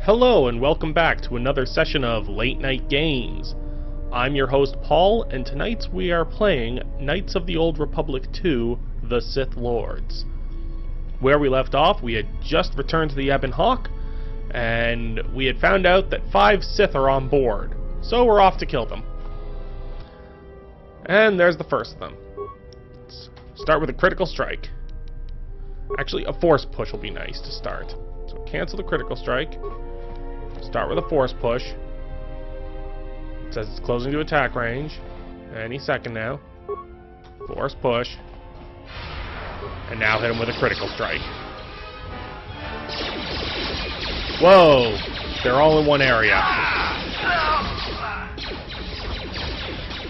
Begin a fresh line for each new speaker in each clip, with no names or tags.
Hello and welcome back to another session of Late Night Games. I'm your host Paul, and tonight we are playing Knights of the Old Republic 2, The Sith Lords. Where we left off, we had just returned to the Ebon Hawk, and we had found out that 5 Sith are on board, so we're off to kill them. And there's the first of them. Let's start with a critical strike. Actually, a force push will be nice to start. So cancel the critical strike. Start with a force push. It says it's closing to attack range. Any second now. Force push. And now hit him with a critical strike. Whoa! They're all in one area.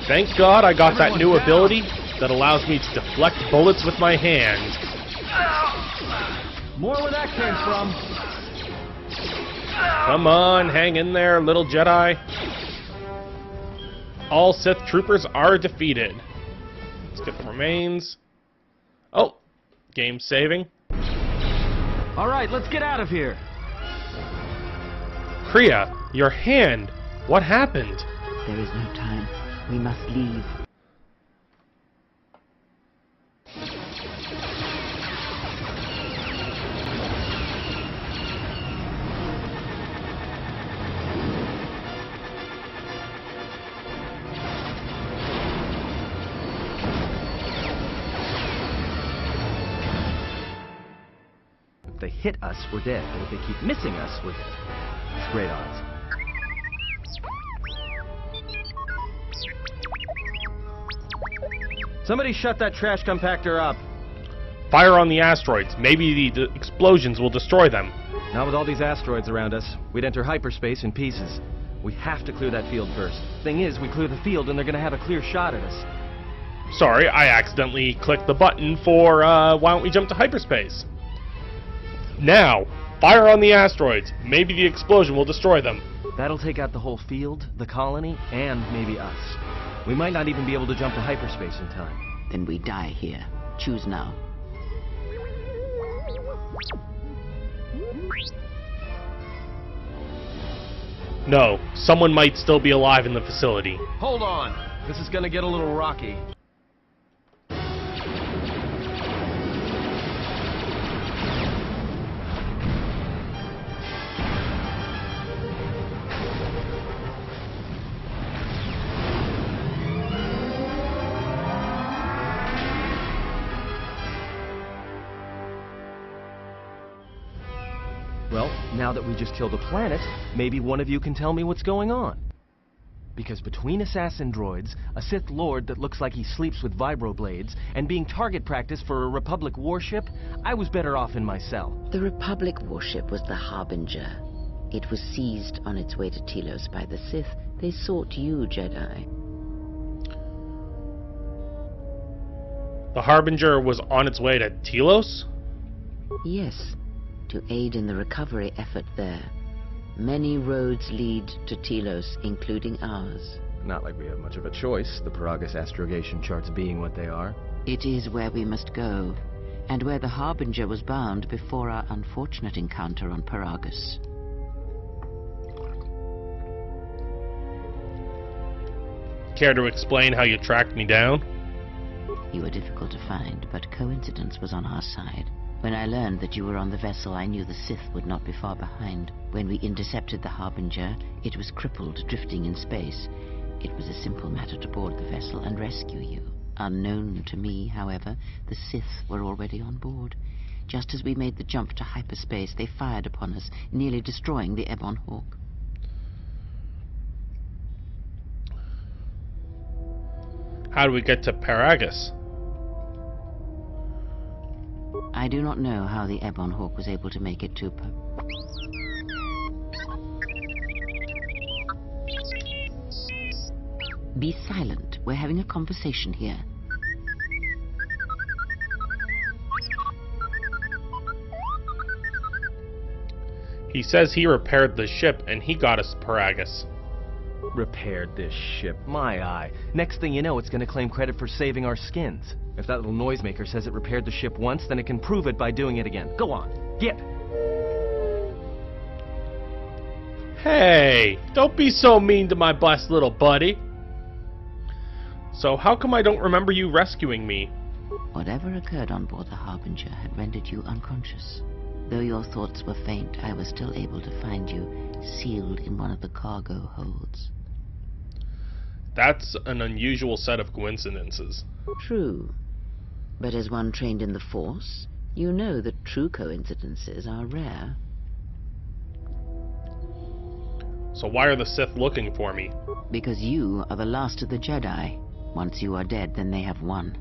Thank God I got that new ability that allows me to deflect bullets with my hand.
More where that came from.
Come on, hang in there, little Jedi. All Sith troopers are defeated. Let's get the remains. Oh, game saving.
Alright, let's get out of here.
Kriya, your hand. What happened?
There is no time. We must leave.
If they hit us, we're dead. But if they keep missing us, we're dead. It's great odds. Somebody shut that trash compactor up.
Fire on the asteroids. Maybe the explosions will destroy them.
Not with all these asteroids around us. We'd enter hyperspace in pieces. We have to clear that field first. Thing is, we clear the field and they're gonna have a clear shot at us.
Sorry, I accidentally clicked the button for, why don't we jump to hyperspace? Now, fire on the asteroids. Maybe the explosion will destroy them.
That'll take out the whole field, the colony, and maybe us. We might not even be able to jump to hyperspace in time.
Then we die here. Choose now.
No, someone might still be alive in the facility.
Hold on. This is gonna get a little rocky. Well, now that we just killed a planet, maybe one of you can tell me what's going on. Because between assassin droids, a Sith Lord that looks like he sleeps with vibroblades, and being target practice for a Republic warship, I was better off in my cell.
The Republic warship was the Harbinger. It was seized on its way to Telos by the Sith. They sought you, Jedi.
The Harbinger was on its way to Telos?
Yes, to aid in the recovery effort there. Many roads lead to Telos, including ours.
Not like we have much of a choice, the Paragus astrogation charts being what they are.
It is where we must go, and where the Harbinger was bound before our unfortunate encounter on Paragus.
Care to explain how you tracked me down?
You were difficult to find, but coincidence was on our side. When I learned that you were on the vessel, I knew the Sith would not be far behind. When we intercepted the Harbinger, it was crippled, drifting in space. It was a simple matter to board the vessel and rescue you. Unknown to me, however, the Sith were already on board. Just as we made the jump to hyperspace, they fired upon us, nearly destroying the Ebon Hawk.
How do we get to Paragus?
I do not know how the Ebon Hawk was able to make it to Be silent. We're having a conversation here.
He says he repaired the ship and he got us Paragus.
Repaired this ship. My eye. Next thing you know, it's gonna claim credit for saving our skins. If that little noisemaker says it repaired the ship once, then it can prove it by doing it again. Go on. Get!
Hey, don't be so mean to my blessed little buddy. So how come I don't remember you rescuing me?
Whatever occurred on board the Harbinger had rendered you unconscious. Though your thoughts were faint, I was still able to find you, sealed in one of the cargo holds.
That's an unusual set of coincidences.
True. But as one trained in the Force, you know that true coincidences are rare.
So why are the Sith looking for me?
Because you are the last of the Jedi. Once you are dead, then they have won.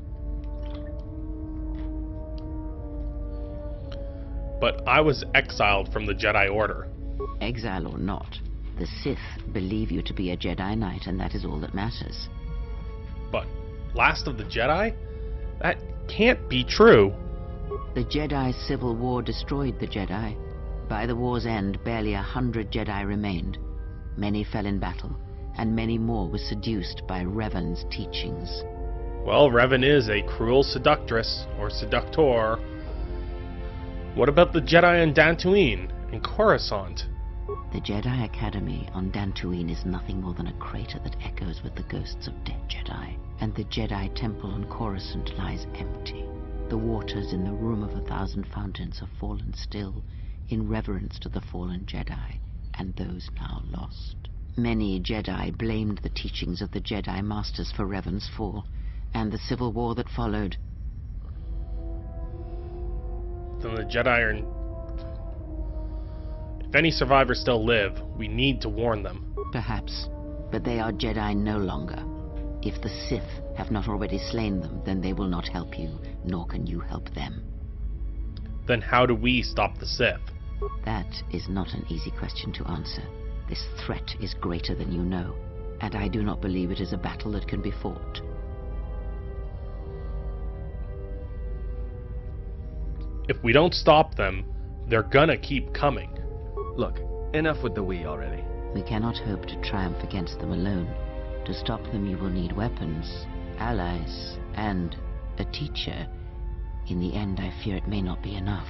But I was exiled from the Jedi Order.
Exile or not, the Sith believe you to be a Jedi Knight, and that is all that matters.
But last of the Jedi? That can't be true.
The Jedi Civil War destroyed the Jedi. By the war's end, barely 100 Jedi remained. Many fell in battle, and many more were seduced by Revan's teachings.
Well, Revan is a cruel seductress, or seductor. What about the Jedi on Dantooine and Coruscant?
The Jedi Academy on Dantooine is nothing more than a crater that echoes with the ghosts of dead Jedi, and the Jedi Temple on Coruscant lies empty. The waters in the Room of 1,000 Fountains have fallen still, in reverence to the fallen Jedi, and those now lost. Many Jedi blamed the teachings of the Jedi Masters for Revan's fall, and the civil war that followed.
Then the Jedi are... If any survivors still live, we need to warn them.
Perhaps, but they are Jedi no longer. If the Sith have not already slain them, then they will not help you, nor can you help them.
Then how do we stop the Sith?
That is not an easy question to answer. This threat is greater than you know, and I do not believe it is a battle that can be fought.
If we don't stop them, they're gonna keep coming.
Look, enough with the we already.
We cannot hope to triumph against them alone. To stop them you will need weapons, allies, and a teacher. In the end, I fear it may not be enough.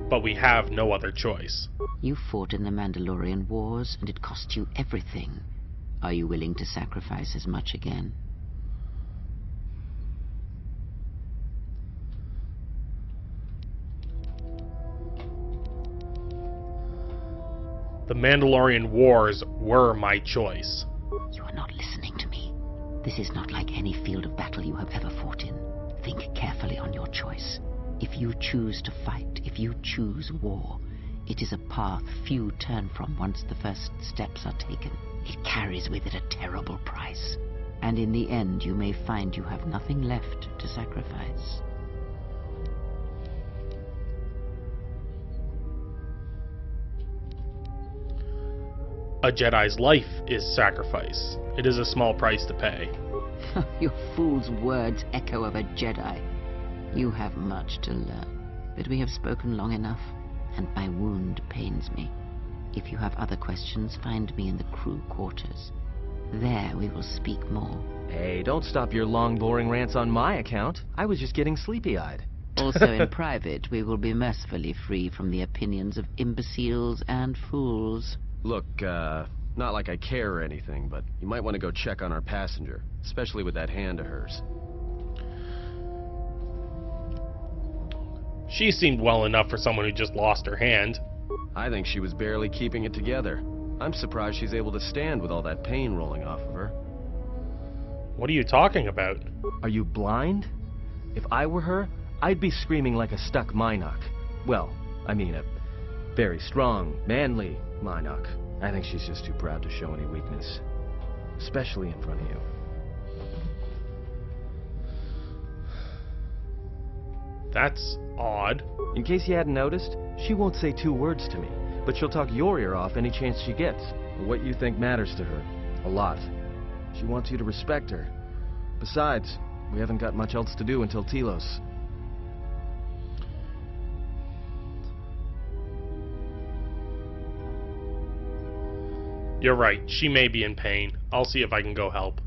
But we have no other choice.
You fought in the Mandalorian Wars, and it cost you everything. Are you willing to sacrifice as much again?
The Mandalorian Wars were my choice.
You are not listening to me. This is not like any field of battle you have ever fought in. Think carefully on your choice. If you choose to fight, if you choose war, it is a path few turn from once the first steps are taken. It carries with it a terrible price, and in the end you may find you have nothing left to sacrifice.
A Jedi's life is sacrifice. It is a small price to pay.
Your fool's words echo of a Jedi. You have much to learn, but we have spoken long enough, and my wound pains me. If you have other questions, find me in the crew quarters. There we will speak more.
Hey, don't stop your long, boring rants on my account. I was just getting sleepy-eyed.
Also in private, we will be mercifully free from the opinions of imbeciles and fools.
Look, not like I care or anything, but you might want to go check on our passenger, especially with that hand of hers.
She seemed well enough for someone who just lost her hand.
I think she was barely keeping it together. I'm surprised she's able to stand with all that pain rolling off of her.
What are you talking about?
Are you blind? If I were her, I'd be screaming like a stuck Minoc. Well, I mean a very strong, manly Minoc. I think she's just too proud to show any weakness. Especially in front of you.
That's odd.
In case you hadn't noticed, she won't say 2 words to me, but she'll talk your ear off any chance she gets. What you think matters to her. A lot. She wants you to respect her. Besides, we haven't got much else to do until Telos.
You're right, she may be in pain. I'll see if I can go help.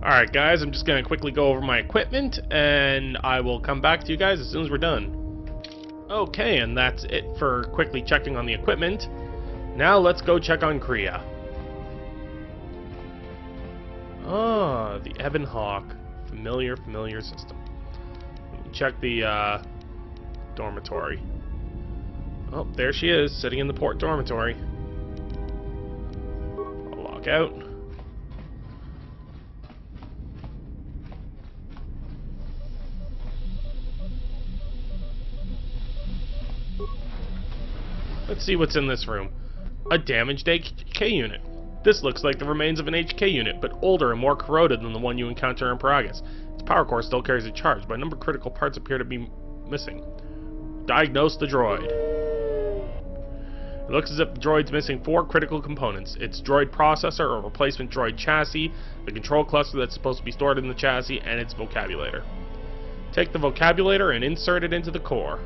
Alright guys, I'm just going to quickly go over my equipment, and I will come back to you guys as soon as we're done. Okay, and that's it for quickly checking on the equipment. Now let's go check on Kriya. Ah, the Ebon Hawk. Familiar system. Let me check the dormitory. Oh, there she is, sitting in the port dormitory. I'll log out. Let's see what's in this room. A damaged HK unit. This looks like the remains of an HK unit, but older and more corroded than the one you encounter in Paragus. Its power core still carries a charge, but a number of critical parts appear to be missing. Diagnose the droid. It looks as if the droid's missing 4 critical components. Its droid processor or replacement droid chassis, the control cluster that's supposed to be stored in the chassis, and its vocabulator. Take the vocabulator and insert it into the core.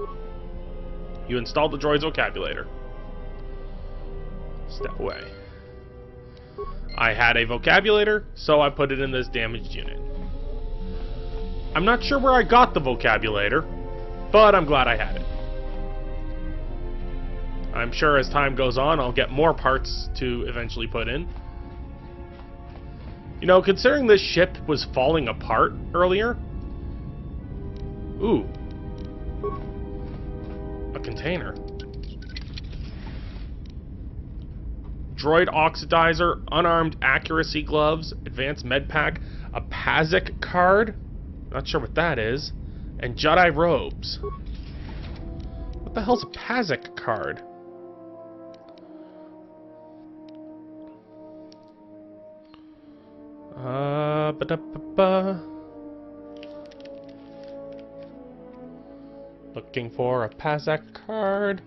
You installed the droid's vocabulator. Step away. I had a vocabulator, so I put it in this damaged unit. I'm not sure where I got the vocabulator, but I'm glad I had it. I'm sure as time goes on, I'll get more parts to eventually put in. You know, considering this ship was falling apart earlier... Ooh. A container. Droid oxidizer, unarmed accuracy gloves, advanced med pack, a PASIC card, not sure what that is, and Jedi robes. What the hell's a PASIC card? Ba-da-ba-ba. Looking for a PASIC card.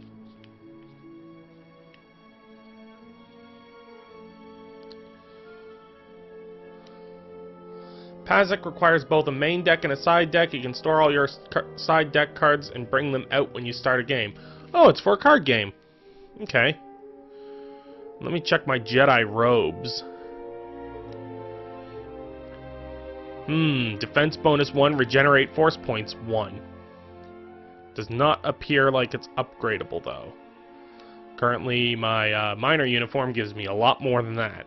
PASIC requires both a main deck and a side deck. You can store all your side deck cards and bring them out when you start a game. Oh, it's for a card game. Okay. Let me check my Jedi robes. Defense bonus 1, regenerate force points 1. Does not appear like it's upgradable though. Currently my minor uniform gives me a lot more than that.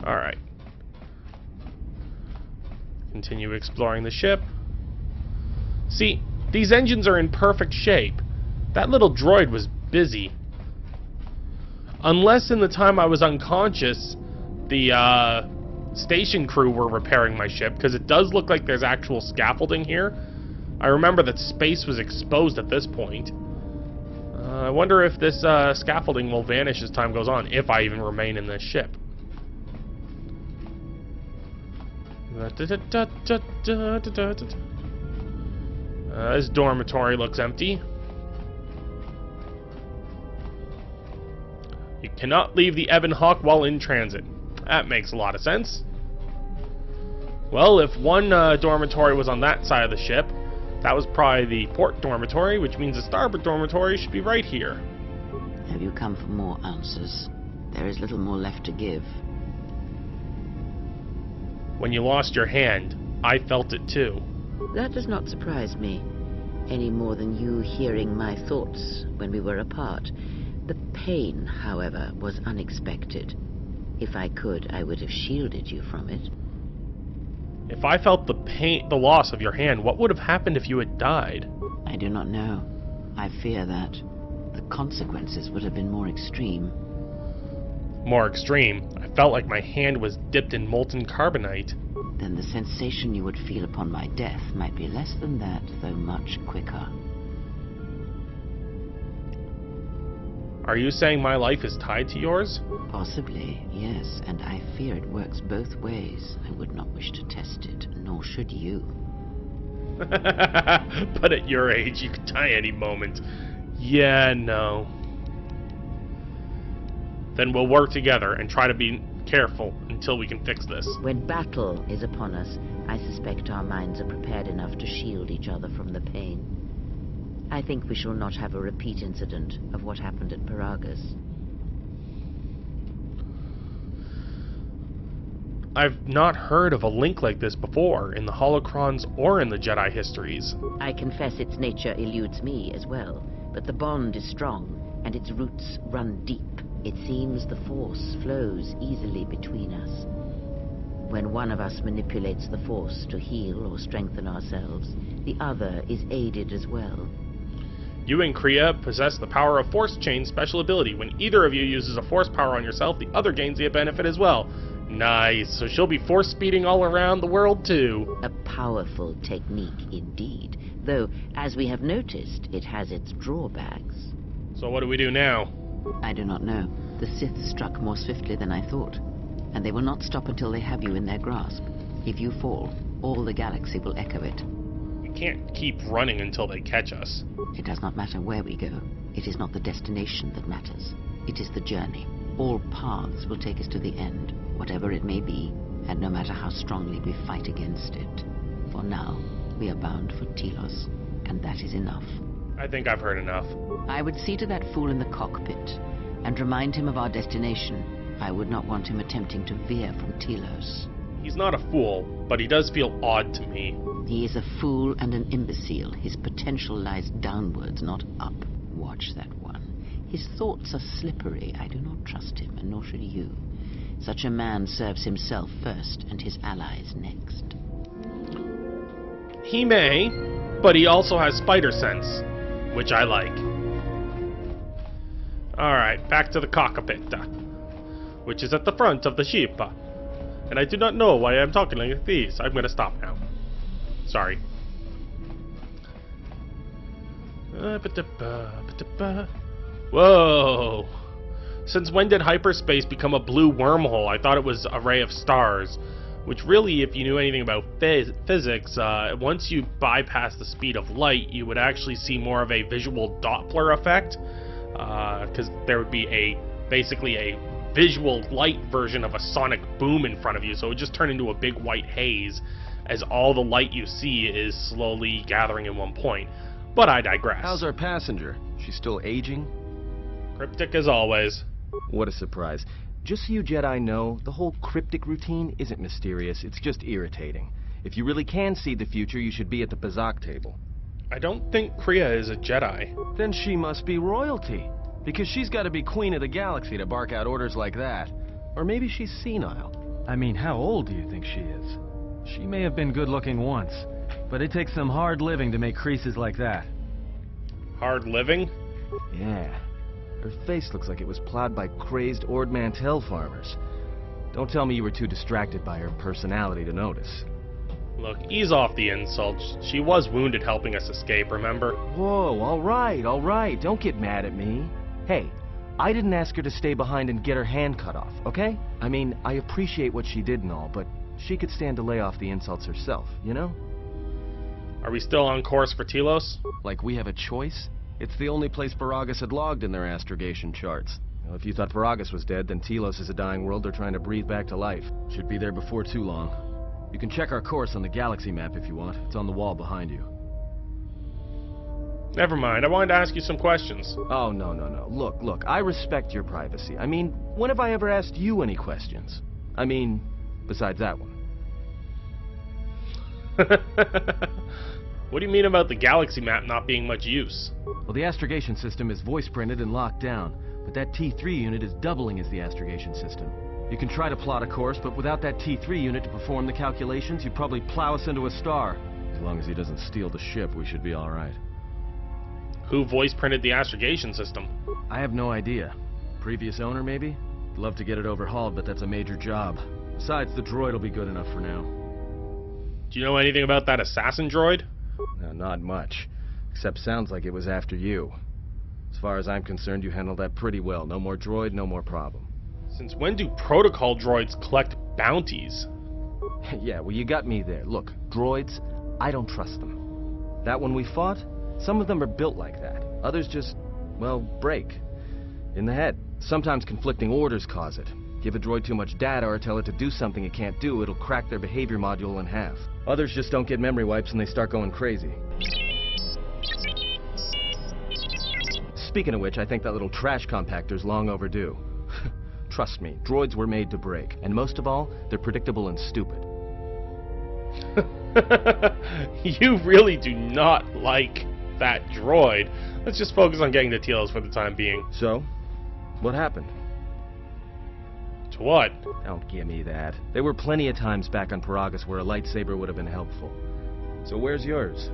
Alright. Continue exploring the ship. See, these engines are in perfect shape. That little droid was busy. Unless in the time I was unconscious, the station crew were repairing my ship, because it does look like there's actual scaffolding here. I remember that space was exposed at this point. I wonder if this scaffolding will vanish as time goes on, if I even remain in this ship. This dormitory looks empty. You cannot leave the Ebon Hawk while in transit. That makes a lot of sense. Well, if one dormitory was on that side of the ship, that was probably the port dormitory, which means the starboard dormitory should be right here.
Have you come for more answers? There is little more left to give.
When you lost your hand, I felt it too.
That does not surprise me, any more than you hearing my thoughts when we were apart. The pain, however, was unexpected. If I could, I would have shielded you from it.
If I felt the pain, the loss of your hand, what would have happened if you had died?
I do not know. I fear that the consequences would have been more extreme.
More extreme? I felt like my hand was dipped in molten carbonite.
Then the sensation you would feel upon my death might be less than that, though much quicker.
Are you saying my life is tied to yours?
Possibly, yes, and I fear it works both ways. I would not wish to test it, nor should you.
But at your age, you could die any moment. Yeah, no. Then we'll work together and try to be careful until we can fix this.
When battle is upon us, I suspect our minds are prepared enough to shield each other from the pain. I think we shall not have a repeat incident of what happened at Paragus.
I've not heard of a link like this before in the holocrons or in the Jedi histories.
I confess its nature eludes me as well, but the bond is strong, and its roots run deep. It seems the Force flows easily between us. When one of us manipulates the Force to heal or strengthen ourselves, the other is aided as well.
You and Kriya possess the power of Force Chain special ability. When either of you uses a Force power on yourself, the other gains the benefit as well. Nice, so she'll be Force speeding all around the world too.
A powerful technique indeed, though, as we have noticed, it has its drawbacks.
So what do we do now?
I do not know. The Sith struck more swiftly than I thought, and they will not stop until they have you in their grasp. If you fall, all the galaxy will echo it.
We can't keep running until they catch us.
It does not matter where we go. It is not the destination that matters. It is the journey. All paths will take us to the end, whatever it may be, and no matter how strongly we fight against it. For now, we are bound for Telos, and that is enough.
I think I've heard enough.
I would see to that fool in the cockpit, and remind him of our destination. I would not want him attempting to veer from Telos.
He's not a fool, but he does feel odd to me.
He is a fool and an imbecile. His potential lies downwards, not up. Watch that one. His thoughts are slippery. I do not trust him, and nor should you. Such a man serves himself first, and his allies next.
He may, but he also has spider sense, which I like. Alright, back to the cockpit, which is at the front of the ship. And I do not know why I'm talking like this. I'm gonna stop now. Sorry. Whoa! Since when did hyperspace become a blue wormhole? I thought it was a ray of stars. Which really, if you knew anything about physics, once you bypass the speed of light, you would actually see more of a visual Doppler effect. Because there would be basically a visual light version of a sonic boom in front of you, so it would just turn into a big white haze as all the light you see is slowly gathering in one point. But I digress.
How's our passenger? She's still aging?
Cryptic as always.
What a surprise. Just so you Jedi know, the whole cryptic routine isn't mysterious, it's just irritating. If you really can see the future, you should be at the Bazak table.
I don't think Kriya is a Jedi.
Then she must be royalty. Because she's got to be queen of the galaxy to bark out orders like that. Or maybe she's senile.
I mean, how old do you think she is? She may have been good-looking once, but it takes some hard living to make creases like that.
Hard living?
Yeah. Her face looks like it was plowed by crazed Ord Mantell farmers. Don't tell me you were too distracted by her personality to notice.
Look, ease off the insults. She was wounded helping us escape, remember?
Whoa, all right. Don't get mad at me. Hey, I didn't ask her to stay behind and get her hand cut off, okay? I mean, I appreciate what she did and all, but she could stand to lay off the insults herself, you know?
Are we still on course for Telos?
Like we have a choice? It's the only place Varagus had logged in their astrogation charts. Well, if you thought Varagus was dead, then Telos is a dying world they're trying to breathe back to life. Should be there before too long. You can check our course on the galaxy map if you want. It's on the wall behind you.
Never mind, I wanted to ask you some questions.
Oh, no. Look, I respect your privacy. I mean, when have I ever asked you any questions? I mean, besides that one.
What do you mean about the galaxy map not being much use?
Well, the astrogation system is voice printed and locked down, but that T3 unit is doubling as the astrogation system. You can try to plot a course, but without that T3 unit to perform the calculations, you'd probably plow us into a star. As long as he doesn't steal the ship, we should be all right.
Who voice printed the astrogation system?
I have no idea. Previous owner, maybe? I'd love to get it overhauled, but that's a major job. Besides, the droid will be good enough for now.
Do you know anything about that assassin droid?
No, not much. Except sounds like it was after you. As far as I'm concerned, you handled that pretty well. No more droid, no more problem.
Since when do protocol droids collect bounties?
Yeah, well, you got me there. Look, droids, I don't trust them. That one we fought, some of them are built like that. Others just, well, break. In the head. Sometimes conflicting orders cause it. Give a droid too much data or tell it to do something it can't do, it'll crack their behavior module in half. Others just don't get memory wipes and they start going crazy. Speaking of which, I think that little trash compactor's long overdue. Trust me, droids were made to break. And most of all, they're predictable and stupid.
You really do not like that droid. Let's just focus on getting to Telos for the time being.
So, what happened?
To what?
Don't give me that. There were plenty of times back on Paragus where a lightsaber would have been helpful. So where's yours?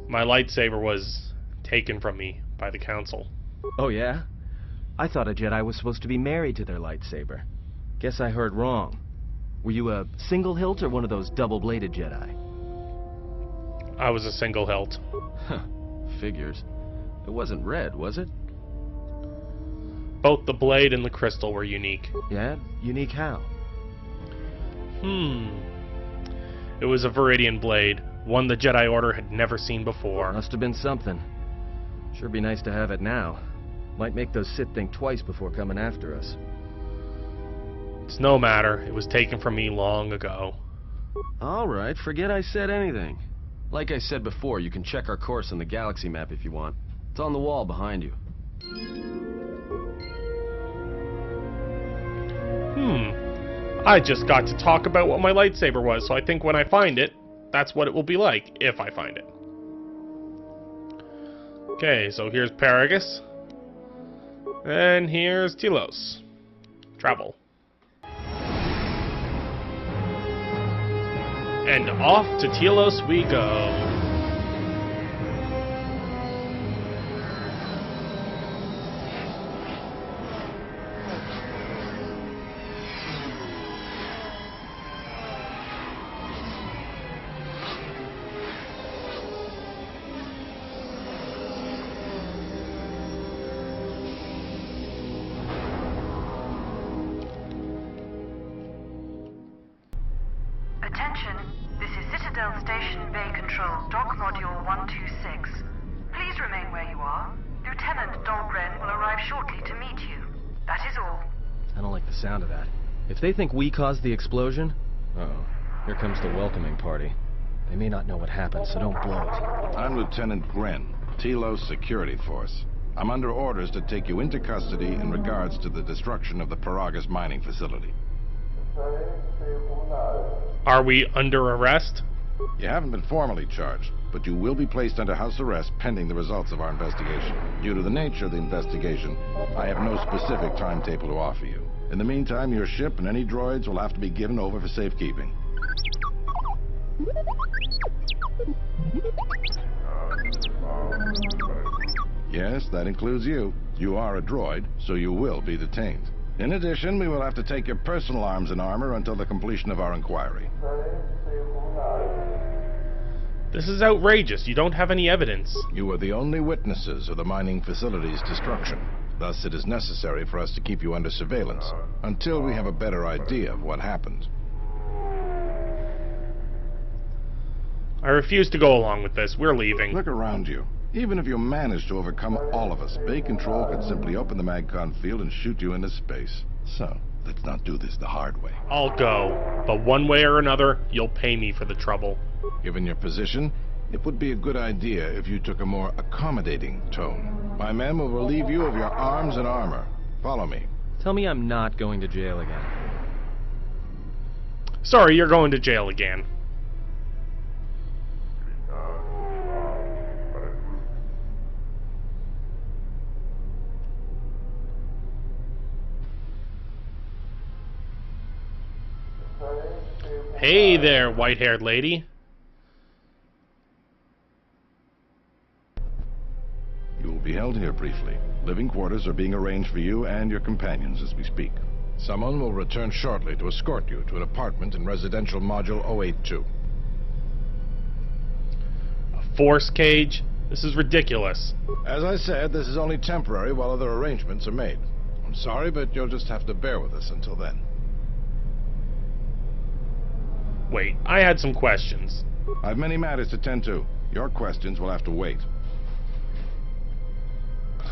My lightsaber was taken from me by the Council.
Oh yeah? I thought a Jedi was supposed to be married to their lightsaber. Guess I heard wrong. Were you a single hilt or one of those double-bladed Jedi?
I was a single hilt.
Huh. Figures. It wasn't red, was it?
Both the blade and the crystal were unique.
Yeah? Unique how?
It was a Viridian blade, one the Jedi Order had never seen before.
Must have been something. Sure be nice to have it now. Might make those Sith think twice before coming after us.
It's no matter. It was taken from me long ago.
Alright, forget I said anything. Like I said before, you can check our course on the galaxy map if you want. It's on the wall behind you.
I just got to talk about what my lightsaber was, so I think when I find it, that's what it will be like, if I find it. Okay, so here's Paragus. And here's Telos. Travel. And off to Telos we go.
Attention, this is Citadel Station Bay Control, Dock Module 126. Please remain where you are. Lieutenant Dahlgren will arrive shortly to meet you. That is all.
I don't like the sound of that. If they think we caused the explosion... Uh-oh. Here comes the welcoming party. They may not know what happened, so don't blow it.
I'm Lieutenant Gren, Telos Security Force. I'm under orders to take you into custody in regards to the destruction of the Paragus mining facility.
Are we under arrest?
You haven't been formally charged, but you will be placed under house arrest pending the results of our investigation. Due to the nature of the investigation, I have no specific timetable to offer you. In the meantime, your ship and any droids will have to be given over for safekeeping. Yes, that includes you. You are a droid, so you will be detained. In addition, we will have to take your personal arms and armor until the completion of our inquiry.
This is outrageous. You don't have any evidence.
You are the only witnesses of the mining facility's destruction. Thus, it is necessary for us to keep you under surveillance until we have a better idea of what happened.
I refuse to go along with this. We're leaving.
Look around you. Even if you manage to overcome all of us, Bay Control could simply open the MagCon field and shoot you into space. So, let's not do this the hard way.
I'll go, but one way or another, you'll pay me for the trouble.
Given your position, it would be a good idea if you took a more accommodating tone. My men will relieve you of your arms and armor. Follow me.
Tell me I'm not going to jail again.
Sorry, you're going to jail again. Hey there, white-haired lady.
You will be held here briefly. Living quarters are being arranged for you and your companions as we speak. Someone will return shortly to escort you to an apartment in Residential Module 082.
A force cage? This is ridiculous.
As I said, this is only temporary while other arrangements are made. I'm sorry, but you'll just have to bear with us until then.
Wait, I had some questions.
I've many matters to tend to. Your questions will have to wait.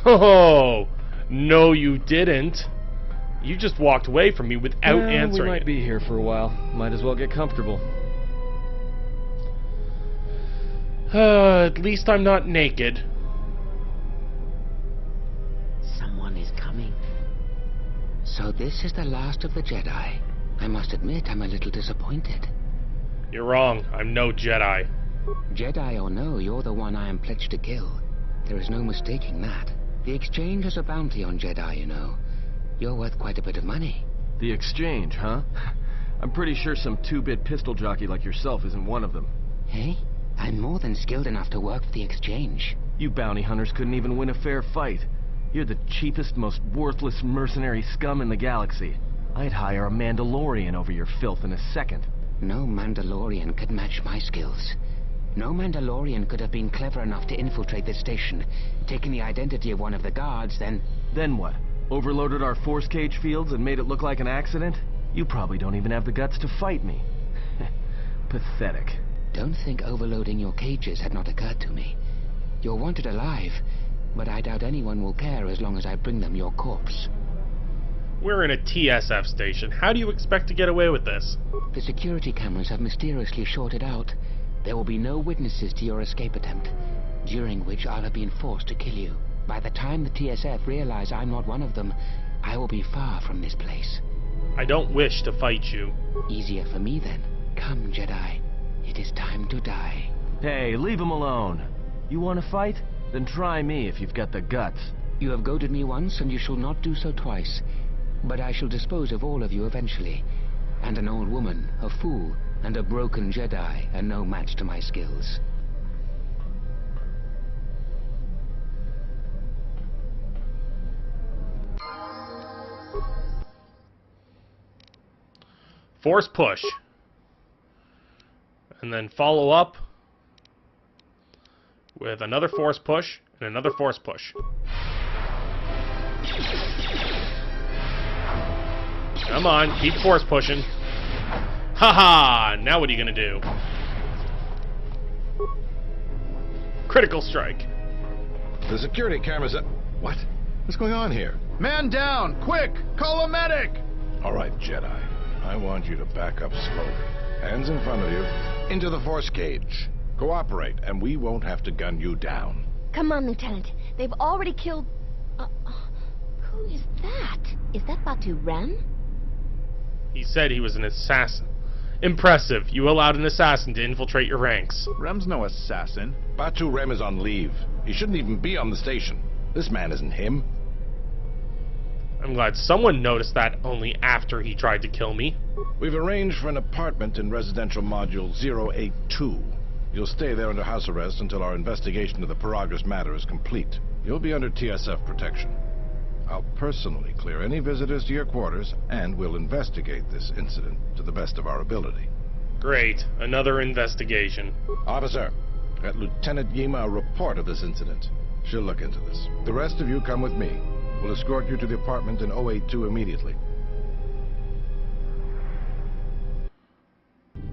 Oh, no you didn't. You just walked away from me without answering
we might
it.
be here for a while. Might as well get comfortable.
At least I'm not naked.
Someone is coming.
So this is the last of the Jedi. I must admit I'm a little disappointed.
You're wrong. I'm no Jedi.
Jedi or no, you're the one I am pledged to kill. There is no mistaking that. The Exchange has a bounty on Jedi, you know. You're worth quite a bit of money.
The Exchange, huh? I'm pretty sure some two-bit pistol jockey like yourself isn't one of them.
Hey? I'm more than skilled enough to work for the Exchange.
You bounty hunters couldn't even win a fair fight. You're the cheapest, most worthless mercenary scum in the galaxy. I'd hire a Mandalorian over your filth in a second.
No Mandalorian could match my skills. No Mandalorian could have been clever enough to infiltrate this station, taken the identity of one of the guards, then...
Then what? Overloaded our force cage fields and made it look like an accident? You probably don't even have the guts to fight me. Pathetic.
Don't think overloading your cages had not occurred to me. You're wanted alive, but I doubt anyone will care as long as I bring them your corpse.
We're in a TSF station. How do you expect to get away with this?
The security cameras have mysteriously shorted out. There will be no witnesses to your escape attempt, during which I'll have been forced to kill you. By the time the TSF realize I'm not one of them, I will be far from this place.
I don't wish to fight you.
Easier for me then. Come, Jedi. It is time to die.
Hey, leave him alone. You want to fight? Then try me if you've got the guts.
You have goaded me once, and you shall not do so twice. But I shall dispose of all of you eventually. And an old woman, a fool, and a broken Jedi are no match to my skills.
Force push. And then follow up with another force push and another force push. Come on, keep force pushing. Haha! Now what are you gonna do? Critical strike.
The security cameras... What? What's going on here?
Man down! Quick! Call a medic!
All right, Jedi. I want you to back up slowly. Hands in front of you. Into the force cage. Cooperate, and we won't have to gun you down.
Come on, Lieutenant. They've already killed... who is that? Is that Batu Rem?
He said he was an assassin. Impressive. You allowed an assassin to infiltrate your ranks.
Rem's no assassin.
Batu Rem is on leave. He shouldn't even be on the station. This man isn't him.
I'm glad someone noticed that only after he tried to kill me.
We've arranged for an apartment in residential module 082. You'll stay there under house arrest until our investigation of the Paragus matter is complete. You'll be under TSF protection. I'll personally clear any visitors to your quarters, and we'll investigate this incident to the best of our ability.
Great. Another investigation.
Officer, get Lieutenant Yima a report of this incident. She'll look into this. The rest of you come with me. We'll escort you to the apartment in 082 immediately.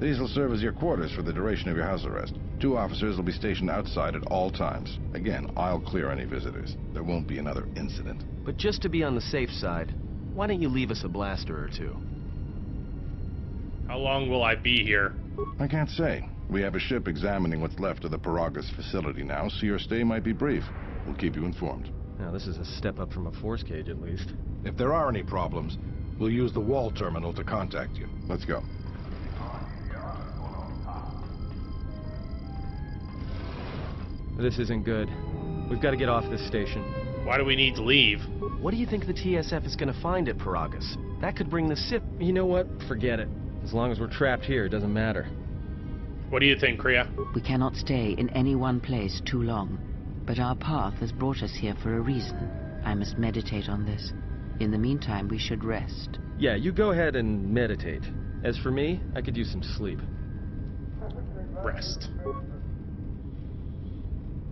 These will serve as your quarters for the duration of your house arrest. 2 officers will be stationed outside at all times. Again, I'll clear any visitors. There won't be another incident.
But just to be on the safe side, why don't you leave us a blaster or two?
How long will I be here?
I can't say. We have a ship examining what's left of the Paragus facility now, so your stay might be brief. We'll keep you informed.
Now, this is a step up from a force cage, at least.
If there are any problems, we'll use the wall terminal to contact you. Let's go.
This isn't good. We've got to get off this station.
Why do we need to leave?
What do you think the TSF is going to find at Paragus? That could bring the Sith... You know what? Forget it. As long as we're trapped here, it doesn't matter.
What do you think, Kriya?
We cannot stay in any one place too long. But our path has brought us here for a reason. I must meditate on this. In the meantime, we should rest.
Yeah, you go ahead and meditate. As for me, I could use some sleep.
Rest.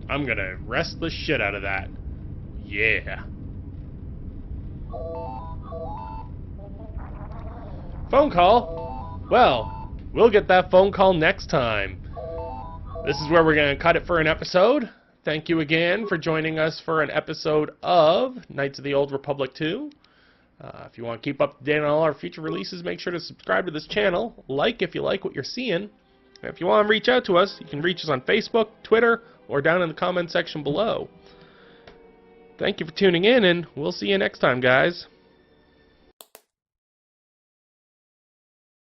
I'm gonna rest the shit out of that. Yeah. Phone call? Well, we'll get that phone call next time. This is where we're gonna cut it for an episode. Thank you again for joining us for an episode of Knights of the Old Republic 2. If you want to keep up to date on all our future releases, make sure to subscribe to this channel. Like if you like what you're seeing. And if you want to reach out to us, you can reach us on Facebook, Twitter, or down in the comment section below. Thank you for tuning in, and we'll see you next time, guys.